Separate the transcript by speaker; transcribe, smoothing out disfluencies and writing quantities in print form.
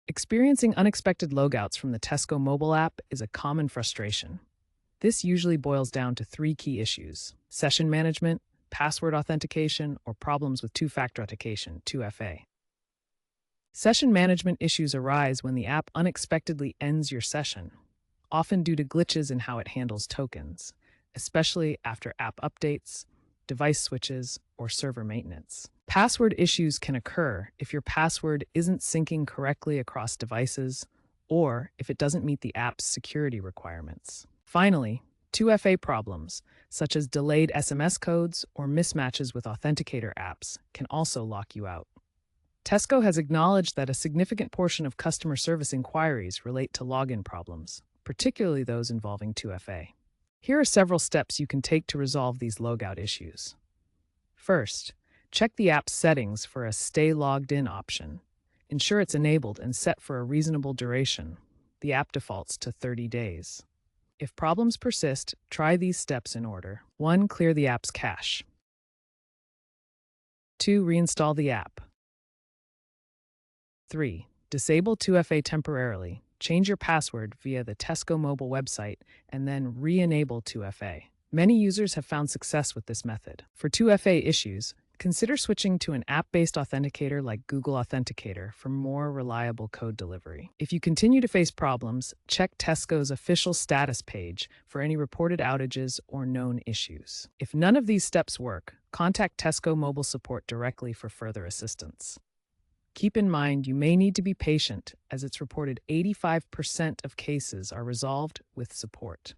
Speaker 1: Experiencing unexpected logouts from the Tesco Mobile app is a common frustration. This usually boils down to three key issues: session management, password authentication, or problems with two-factor authentication, 2FA. Session management issues arise when the app unexpectedly ends your session, often due to glitches in how it handles tokens, especially after app updates, device switches, or server maintenance. Password issues can occur if your password isn't syncing correctly across devices or if it doesn't meet the app's security requirements. Finally, 2FA problems, such as delayed SMS codes or mismatches with authenticator apps, can also lock you out. Tesco has acknowledged that a significant portion of customer service inquiries relate to login problems, particularly those involving 2FA. Here are several steps you can take to resolve these logout issues. First, check the app's settings for a Stay Logged In option. Ensure it's enabled and set for a reasonable duration. The app defaults to 30 days. If problems persist, try these steps in order. 1. Clear the app's cache. 2. Reinstall the app. 3. Disable 2FA temporarily. Change your password via the Tesco Mobile website and then re-enable 2FA. Many users have found success with this method. For 2FA issues, consider switching to an app-based authenticator like Google Authenticator for more reliable code delivery. If you continue to face problems, check Tesco's official status page for any reported outages or known issues. If none of these steps work, contact Tesco Mobile support directly for further assistance. Keep in mind you may need to be patient, as it's reported 85% of cases are resolved with support.